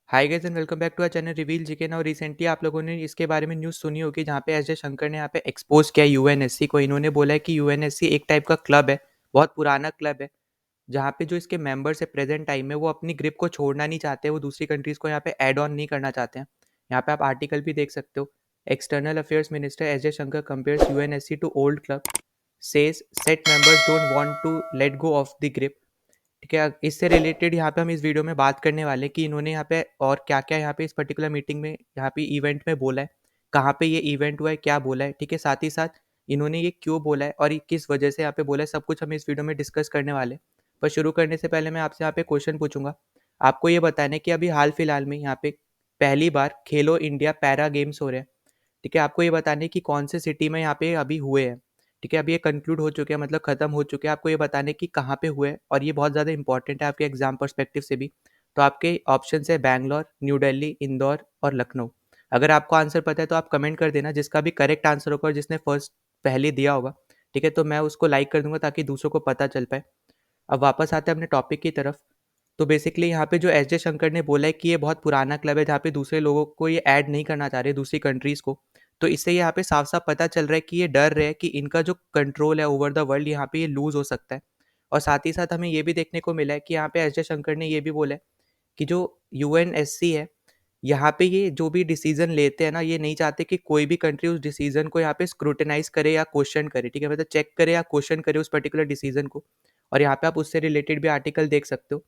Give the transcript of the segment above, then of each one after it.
Hi guys and welcome back to our channel reveal GK. Now recently आप लोगों ने इसके बारे में न्यूज़ सुनी होगी जहाँ पे एस जय शंकर ने यहाँ पे एक्सपोज किया यूएनएससी को। इन्होंने बोला है कि यूएनएससी एक टाइप का क्लब है, बहुत पुराना क्लब है, जहाँ पे जो इसके मेंबर्स है प्रेजेंट टाइम में वो अपनी ग्रिप को छोड़ना नहीं चाहते, वो दूसरी कंट्रीज़ को यहाँ पे ऐड ऑन नहीं करना चाहते हैं। यहाँ पे आप आर्टिकल भी देख सकते हो। External affairs minister S Jaishankar compares UNSC to old club, says set members don't want to let go of the grip. ठीक है, इससे रिलेटेड यहाँ पे हम इस वीडियो में बात करने वाले हैं कि इन्होंने यहाँ पे और क्या क्या यहाँ पे इस पर्टिकुलर मीटिंग में यहाँ पे इवेंट में बोला है, कहाँ पे ये इवेंट हुआ है, क्या बोला है। ठीक है, साथ ही साथ इन्होंने ये क्यों बोला है और ये किस वजह से यहाँ पे बोला है, सब कुछ हम इस वीडियो में डिस्कस करने वाले हैं। पर शुरू करने से पहले मैं आपसे यहाँ पे क्वेश्चन पूछूंगा। आपको ये बताना है कि अभी हाल फिलहाल में यहाँ पे पहली बार खेलो इंडिया पैरा गेम्स हो रहे हैं। ठीक है, आपको ये बताने कि कौन से सिटी में यहाँ पे अभी हुए हैं। ठीक है, अभी ये कंक्लूड हो चुके हैं, मतलब खत्म हो चुके हैं। आपको ये बताने कि कहाँ पे हुए हैं और ये बहुत ज़्यादा इंपॉर्टेंट है आपके एग्जाम पर्सपेक्टिव से भी। तो आपके ऑप्शन है बैंगलोर, न्यू दिल्ली, इंदौर और लखनऊ। अगर आपको आंसर पता है तो आप कमेंट कर देना, जिसका भी करेक्ट आंसर होगा और जिसने फर्स्ट पहले दिया होगा। ठीक है, तो मैं उसको लाइक कर दूंगा ताकि दूसरों को पता चल पाए। अब वापस आते हैं अपने टॉपिक की तरफ। तो बेसिकली यहाँ पे जो एस जय शंकर ने बोला है कि ये बहुत पुराना क्लब है जहाँ पे दूसरे लोगों को ये ऐड नहीं करना चाह रहे, दूसरी कंट्रीज़ को। तो इससे यहाँ पे साफ साफ पता चल रहा है कि ये डर रहे हैं कि इनका जो कंट्रोल है ओवर द वर्ल्ड यहाँ पे ये लूज हो सकता है। और साथ ही साथ हमें ये भी देखने को मिला है कि यहाँ पे एस जय शंकर ने ये भी बोला है कि जो यूएनएससी है, यहाँ पे ये जो भी डिसीजन लेते हैं ना, ये नहीं चाहते कि कोई भी कंट्री उस डिसीजन को यहाँ पे स्क्रूटनाइज करे या क्वेश्चन करे। ठीक है, मतलब चेक करे या क्वेश्चन करे उस पर्टिकुलर डिसीजन को। और यहाँ पे आप उससे रिलेटेड भी आर्टिकल देख सकते हो।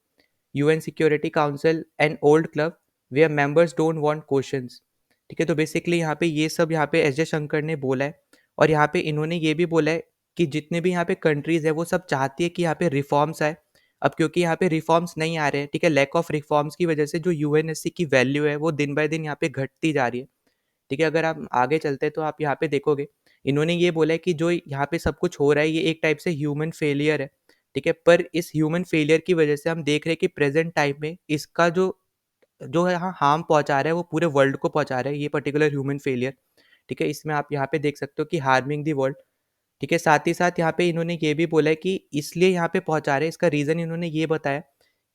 UN security council an old club where members don't want questions. ठीक है, तो बेसिकली यहाँ पे ये सब यहाँ पे एस जयशंकर ने बोला है। और यहाँ पे इन्होंने ये भी बोला है कि जितने भी यहाँ पे कंट्रीज है वो सब चाहती है कि यहाँ पे रिफॉर्म्स आए। अब क्योंकि यहाँ पे रिफॉर्म्स नहीं आ रहे हैं, ठीक है, लैक ऑफ रिफॉर्म्स की वजह से जो यूएनएससी की वैल्यू है वो दिन बाय दिन यहाँ पे घटती जा रही है। ठीक है, अगर आप आगे चलते हैं तो आप यहाँ पे देखोगे, इन्होंने ये बोला है कि जो यहाँ पे सब कुछ हो रहा है ये एक टाइप से ह्यूमन फेलियर है। ठीक है, पर इस ह्यूमन फेलियर की वजह से हम देख रहे हैं कि प्रेजेंट टाइम में इसका जो जो है हाँ हार्म पहुंचा रहा है वो पूरे वर्ल्ड को पहुंचा रहा है, ये पर्टिकुलर ह्यूमन फेलियर। ठीक है, इसमें आप यहाँ पे देख सकते हो कि हार्मिंग दी वर्ल्ड। ठीक है, साथ ही साथ यहाँ पे इन्होंने ये भी बोला है कि इसलिए यहाँ पे पहुंचा रहे हैं, इसका रीज़न इन्होंने ये बताया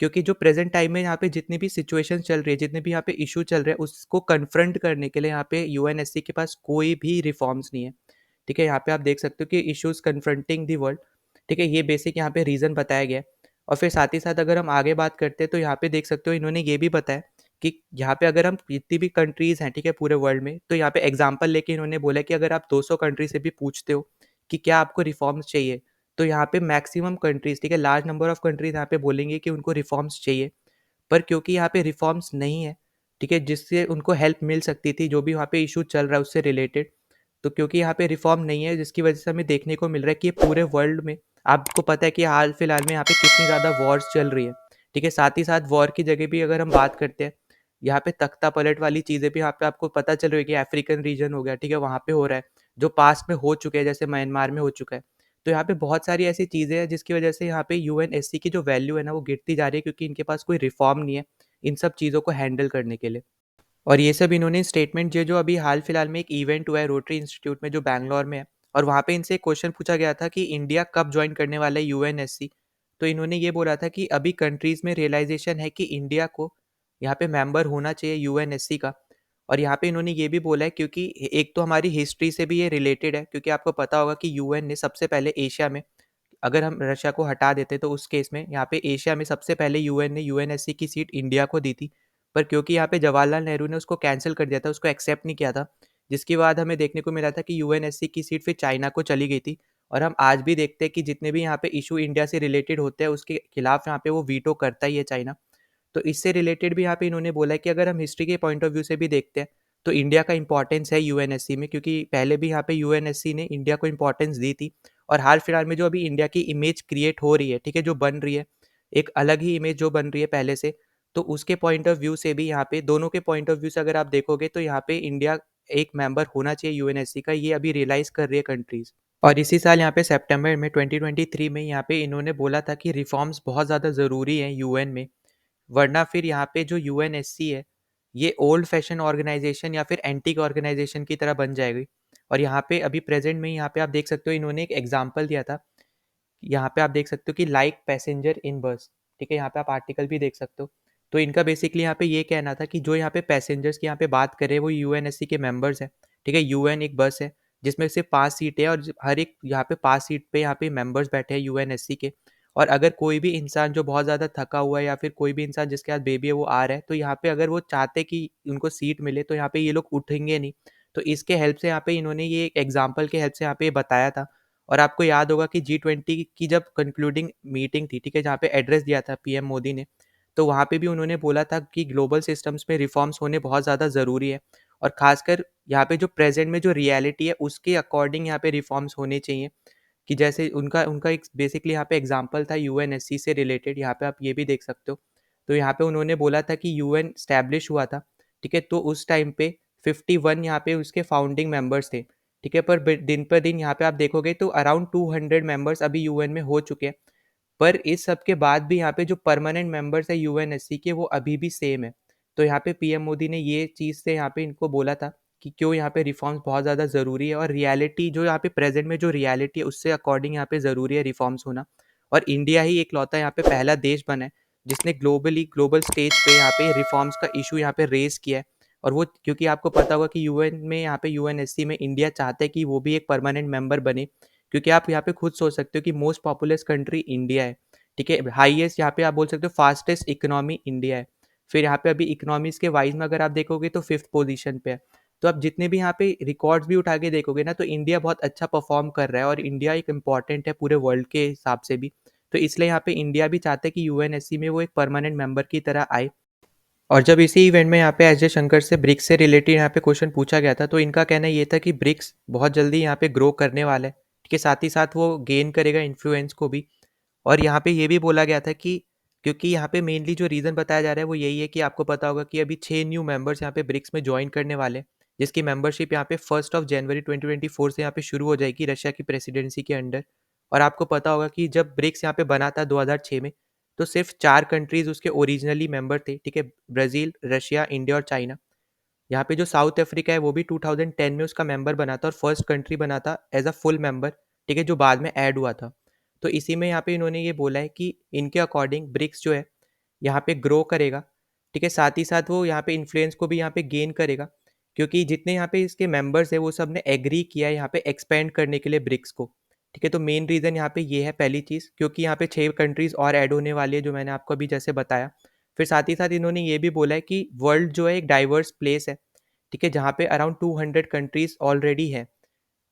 क्योंकि जो प्रेजेंट टाइम में यहाँ पे जितनी भी सिचुएशन चल रही है, जितने भी यहाँ पे इशू चल रहे हैं, उसको कन्फ्रंट करने के लिए यहाँ पे यूएनएससी के पास कोई भी रिफॉर्म्स नहीं है। ठीक है, यहाँ पे आप देख सकते हो कि इश्यूज कन्फ्रंटिंग दी वर्ल्ड। ठीक है, ये बेसिक यहाँ पे रीज़न बताया गया है। और फिर साथ ही साथ अगर हम आगे बात करते हैं तो यहाँ पे देख सकते हो इन्होंने ये भी बताया कि यहाँ पे अगर हम जितनी भी कंट्रीज़ हैं, ठीक है, पूरे वर्ल्ड में, तो यहाँ पे एग्जाम्पल लेके इन्होंने बोला कि अगर आप 200 कंट्री से भी पूछते हो कि क्या आपको रिफॉर्म्स चाहिए, तो यहाँ पे मैक्सिमम कंट्रीज, ठीक है, लार्ज नंबर ऑफ कंट्रीज यहाँ पे बोलेंगे कि उनको रिफॉर्म्स चाहिए। पर क्योंकि यहाँ पे रिफॉर्म्स नहीं है, ठीक है, जिससे उनको हेल्प मिल सकती थी जो भी वहाँ पे इशू चल रहा है उससे रिलेटेड, तो क्योंकि यहाँ पे रिफॉर्म नहीं है जिसकी वजह से हमें देखने को मिल रहा है कि पूरे वर्ल्ड में, आपको पता है कि हाल फिलहाल में यहाँ पे कितनी ज़्यादा वॉर्स चल रही है। ठीक है, साथ ही साथ वॉर की जगह भी अगर हम बात करते हैं, यहाँ पे तख्ता पलट वाली चीज़ें भी यहाँ पे आपको पता चल रही है कि अफ्रीकन रीजन हो गया, ठीक है, वहाँ पे हो रहा है, जो पास्ट में हो चुके हैं, जैसे म्यांमार में हो चुका है। तो यहाँ पे बहुत सारी ऐसी चीज़ें हैं जिसकी वजह से यहाँ पे यूएनएससी की जो वैल्यू है ना वो गिरती जा रही है, क्योंकि इनके पास कोई रिफॉर्म नहीं है इन सब चीज़ों को हैंडल करने के लिए। और ये सब इन्होंने स्टेटमेंट जो जो अभी हाल फिलहाल में एक इवेंट हुआ है रोटरी इंस्टीट्यूट में जो बैंगलोर में है, और वहाँ पे इनसे एक क्वेश्चन पूछा गया था कि इंडिया कब ज्वाइन करने वाला है यूएनएससी। तो इन्होंने ये बोला था कि अभी कंट्रीज़ में रियलाइजेशन है कि इंडिया को यहाँ पे मेंबर होना चाहिए यूएनएससी का। और यहाँ पे इन्होंने ये भी बोला है क्योंकि एक तो हमारी हिस्ट्री से भी ये रिलेटेड है, क्योंकि आपको पता होगा कि यूएन ने सबसे पहले एशिया में, अगर हम रशिया को हटा देते तो उस केस में यहाँ पे एशिया में सबसे पहले यूएन ने यूएनएससी की सीट इंडिया को दी थी। पर क्योंकि यहाँ पे जवाहरलाल नेहरू ने उसको कैंसिल कर दिया था, उसको एक्सेप्ट नहीं किया था, जिसके बाद हमें देखने को मिला था कि यूएनएससी की सीट फिर चाइना को चली गई थी। और हम आज भी देखते हैं कि जितने भी यहाँ पे इशू इंडिया से रिलेटेड होते हैं उसके खिलाफ यहाँ पे वो वीटो करता ही है चाइना। तो इससे रिलेटेड भी यहाँ पे इन्होंने बोला है कि अगर हम हिस्ट्री के पॉइंट ऑफ व्यू से भी देखते हैं तो इंडिया का इंपॉर्टेंस है यूएनएससी में, क्योंकि पहले भी यहाँ पे यूएनएससी ने इंडिया को इंपॉर्टेंस दी थी। और हाल फिलहाल में जो अभी इंडिया की इमेज क्रिएट हो रही है, ठीक है, जो बन रही है, एक अलग ही इमेज जो बन रही है पहले से, तो उसके पॉइंट ऑफ व्यू से भी यहाँ पे दोनों के पॉइंट ऑफ व्यू से अगर आप देखोगे तो यहाँ पे इंडिया एक मेंबर होना चाहिए यूएनएससी का, ये अभी रियलाइज कर रही है कंट्रीज। और इसी साल यहाँ पे सितंबर में 2023 में यहाँ पे इन्होंने बोला था कि रिफॉर्म्स बहुत ज़्यादा ज़रूरी हैं यूएन में, वरना फिर यहाँ पे जो यूएनएससी है ये ओल्ड फैशन ऑर्गेनाइजेशन या फिर एंटीक ऑर्गेनाइजेशन की तरह बन जाएगी। और यहाँ पे अभी प्रेजेंट में यहाँ पे आप देख सकते हो इन्होंने एक एग्जांपल दिया था, यहाँ पे आप देख सकते हो कि लाइक पैसेंजर इन बस। ठीक है, यहाँ पे आप आर्टिकल भी देख सकते हो तो इनका बेसिकली यहाँ पे ये कहना था कि जो यहाँ पे पैसेंजर्स की यहाँ पे बात कर रहे हैं वो यूएनएससी के मेंबर्स हैं, ठीक है। यूएन एक बस है जिसमें सिर्फ 5 सीटें हैं और हर एक यहाँ पे 5 सीट पे यहाँ पे मेंबर्स बैठे हैं यूएनएससी के। और अगर कोई भी इंसान जो बहुत ज़्यादा थका हुआ है या फिर कोई भी इंसान जिसके साथ बेबी है वो आ रहा है, तो यहाँ पे अगर वो चाहते कि उनको सीट मिले तो यहाँ पे ये लोग उठेंगे नहीं। तो इसके हेल्प से यहाँ पे इन्होंने ये एग्जाम्पल के हेल्प से यहाँ पे ये बताया था। और आपको याद होगा कि G20 की जब कंक्लूडिंग मीटिंग थी, ठीक है, जहाँ पे एड्रेस दिया था पीएम मोदी ने, तो वहाँ पे भी उन्होंने बोला था कि ग्लोबल सिस्टम्स में रिफॉर्म्स होने बहुत ज़्यादा ज़रूरी है। और खासकर यहाँ पे जो प्रेजेंट में जो रियलिटी है उसके अकॉर्डिंग यहाँ पे रिफॉर्म्स होने चाहिए। कि जैसे उनका उनका एक बेसिकली यहाँ पे एग्जांपल था यूएनएससी से रिलेटेड, यहाँ पे आप ये भी देख सकते हो। तो यहाँ पे उन्होंने बोला था कि यूएन स्टैब्लिश हुआ था, ठीक है, तो उस टाइम पे 51 यहाँ पे उसके फाउंडिंग मेंबर्स थे, ठीक है। दिन पर दिन यहाँ पे आप देखोगे तो अराउंड 200 मेंबर्स अभी यूएन में हो चुके हैं। पर इस सब के बाद भी यहाँ पे जो परमानेंट मेंबर्स है यूएनएससी के वो अभी भी सेम है। तो यहाँ पे पीएम मोदी ने ये चीज़ से यहाँ पे इनको बोला था कि क्यों यहाँ पे रिफॉर्म्स बहुत ज़्यादा ज़रूरी है और रियलिटी जो यहाँ पे प्रेजेंट में जो रियलिटी है उससे अकॉर्डिंग यहाँ पे ज़रूरी है रिफॉर्म्स होना। और इंडिया ही इकलौता यहाँ पे पहला देश बना है जिसने ग्लोबल स्टेज पे यहाँ पे रिफॉर्म्स का इशू यहाँ पे रेज किया है। और वो क्योंकि आपको पता होगा कि यूएन में यहाँ पे यूएनएससी में इंडिया चाहता है कि वो भी एक परमानेंट मेंबर बने, क्योंकि आप यहाँ पे खुद सोच सकते हो कि मोस्ट पॉपुलस कंट्री इंडिया है, ठीक है। हाईएस्ट यहाँ पे आप बोल सकते हो फास्टेस्ट इकोनॉमी इंडिया है। फिर यहाँ पे अभी इकोनॉमीज के वाइज में अगर आप देखोगे तो 5th पोजीशन पे है। तो आप जितने भी यहाँ पे रिकॉर्ड्स भी उठा के देखोगे ना, तो इंडिया बहुत अच्छा परफॉर्म कर रहा है और इंडिया एक इम्पॉर्टेंट है पूरे वर्ल्ड के हिसाब से भी। तो इसलिए यहाँ पे इंडिया भी चाहता है कि यूएनएससी में वो एक परमानेंट मेंबर की तरह आए। और जब इसी इवेंट में यहाँ पे एस जयशंकर से ब्रिक्स से रिलेटेड यहाँ पे क्वेश्चन पूछा गया था, तो इनका कहना ये था कि ब्रिक्स बहुत जल्दी यहाँ पे ग्रो करने वाला है, ठीक है, साथ ही साथ वो गेन करेगा इन्फ्लुएंस को भी। और यहाँ पे ये भी बोला गया था कि क्योंकि यहाँ पे मेनली जो रीज़न बताया जा रहा है वो यही है कि आपको पता होगा कि अभी 6 न्यू मेंबर्स यहाँ पे ब्रिक्स में ज्वाइन करने वाले हैं, जिसकी मेंबरशिप यहाँ पे 1 जनवरी 2024 से यहाँ पे शुरू हो जाएगी रशिया की प्रेसिडेंसी के अंडर। और आपको पता होगा कि जब ब्रिक्स यहाँ पे बना था 2006 में, तो सिर्फ 4 कंट्रीज उसके ओरिजिनली मेंबर थे, ठीक है, ब्राज़ील, रशिया, इंडिया और चाइना। यहाँ पे जो साउथ अफ्रीका है वो भी 2010 में उसका मेंबर बना था और फर्स्ट कंट्री बना था एज अ फुल मेंबर, ठीक है, जो बाद में ऐड हुआ था। तो इसी में यहाँ पे इन्होंने ये बोला है कि इनके अकॉर्डिंग ब्रिक्स जो है यहाँ पे ग्रो करेगा, ठीक है, साथ ही साथ वो यहाँ पे इन्फ्लुएंस को भी यहाँ पे गेन करेगा, क्योंकि जितने यहाँ पे इसके मेंबर्स है वो सब ने एग्री किया है यहाँ पे एक्सपेंड करने के लिए ब्रिक्स को, ठीक है। तो मेन रीज़न यहाँ पे ये है पहली चीज़, क्योंकि यहाँ पे 6 कंट्रीज और ऐड होने वाली है जो मैंने आपको अभी जैसे बताया। फिर साथ ही साथ इन्होंने ये भी बोला है कि वर्ल्ड जो है एक डाइवर्स प्लेस है, ठीक है, जहाँ पे अराउंड 200 कंट्रीज ऑलरेडी है,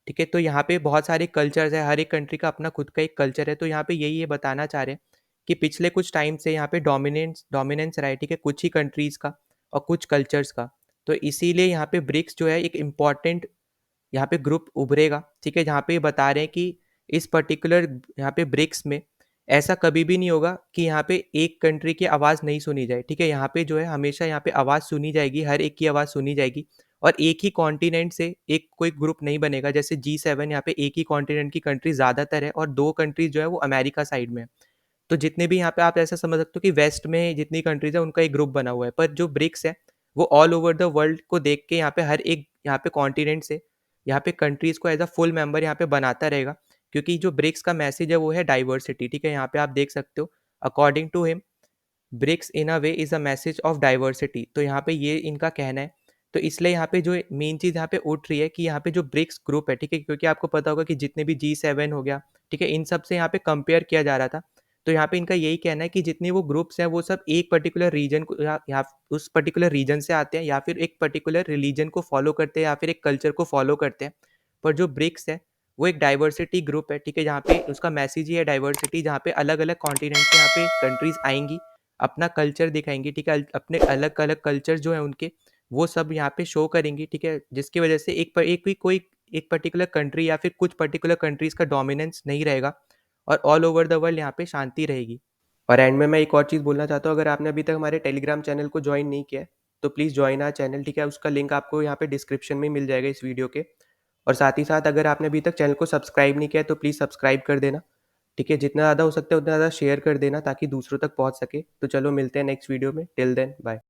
ठीक है। तो यहाँ पे बहुत सारे कल्चर्स है, हर एक कंट्री का अपना खुद का एक कल्चर है। तो यहाँ पे यही ये बताना चाह रहे हैं कि पिछले कुछ टाइम से यहाँ पे डोमिनेंस डोमिनेंस रहा है, ठीक है, कुछ ही कंट्रीज़ का और कुछ कल्चर्स का। तो इसीलिए यहाँ पे ब्रिक्स जो है एक इम्पॉर्टेंट यहाँ पे ग्रुप उभरेगा, ठीक है, जहाँ पे ये बता रहे हैं कि इस पर्टिकुलर यहाँ पे ब्रिक्स में ऐसा कभी भी नहीं होगा कि यहाँ पे एक कंट्री की आवाज़ नहीं सुनी जाए, ठीक है। यहाँ पे जो है हमेशा यहाँ पे आवाज़ सुनी जाएगी, हर एक की आवाज़ सुनी जाएगी। और एक ही कॉन्टिनेंट से एक कोई ग्रुप नहीं बनेगा, जैसे G7 यहाँ पे एक ही कॉन्टिनेंट की कंट्री ज़्यादातर है और 2 कंट्रीज जो है वो अमेरिका साइड में है। तो जितने भी यहाँ पे आप ऐसा समझ सकते हो कि वेस्ट में जितनी कंट्रीज है उनका एक ग्रुप बना हुआ है, पर जो ब्रिक्स है वो ऑल ओवर द वर्ल्ड को देख के यहाँ पे हर एक यहाँ पे कॉन्टिनेंट से यहाँ पे कंट्रीज को एज अ फुल मेंबर यहाँ पे बनाता रहेगा, क्योंकि जो ब्रिक्स का मैसेज है वो है डाइवर्सिटी, ठीक है। यहाँ पे आप देख सकते हो according to him BRICS in a way is a message of diversity. तो यहाँ पे ये इनका कहना है। तो इसलिए यहाँ पे जो मेन चीज़ यहाँ पे उठ रही है कि यहाँ पे जो ब्रिक्स ग्रुप है, ठीक है, क्योंकि आपको पता होगा कि जितने भी G7 हो गया, ठीक है, इन सब से यहाँ पे कंपेयर किया जा रहा था। तो यहाँ पे इनका यही कहना है कि जितने वो ग्रुप्स हैं वो सब एक पर्टिकुलर रीजन को या उस पर्टिकुलर रीजन से आते हैं या फिर एक पर्टिकुलर रिलीजन को फॉलो करते हैं या फिर एक कल्चर को फॉलो करते हैं। पर जो ब्रिक्स है वो एक डाइवर्सिटी ग्रुप है, ठीक है, जहाँ पे उसका मैसेज ही है डाइवर्सिटी, जहाँ पे अलग अलग कॉन्टिनेंट से यहाँ पे कंट्रीज आएंगी, अपना कल्चर दिखाएंगी, ठीक है, अपने अलग अलग कल्चर जो है उनके वो सब यहाँ पे शो करेंगी, ठीक है, जिसकी वजह से एक भी कोई एक पर्टिकुलर कंट्री या फिर कुछ पर्टिकुलर कंट्रीज का डोमिनेंस नहीं रहेगा और ऑल ओवर द वर्ल्ड यहाँ पे शांति रहेगी। और एंड में मैं एक और चीज़ बोलना चाहता हूँ, अगर आपने अभी तक हमारे टेलीग्राम चैनल को ज्वाइन नहीं किया है तो प्लीज़ ज्वाइन आवर चैनल, ठीक है, उसका लिंक आपको यहाँ पे डिस्क्रिप्शन में मिल जाएगा इस वीडियो के। और साथ ही साथ अगर आपने अभी तक चैनल को सब्सक्राइब नहीं किया है तो प्लीज़ सब्सक्राइब कर देना, ठीक है, जितना ज़्यादा हो सकता है उतना ज़्यादा शेयर कर देना ताकि दूसरों तक पहुँच सके। तो चलो मिलते हैं नेक्स्ट वीडियो में, टिल देन बाय।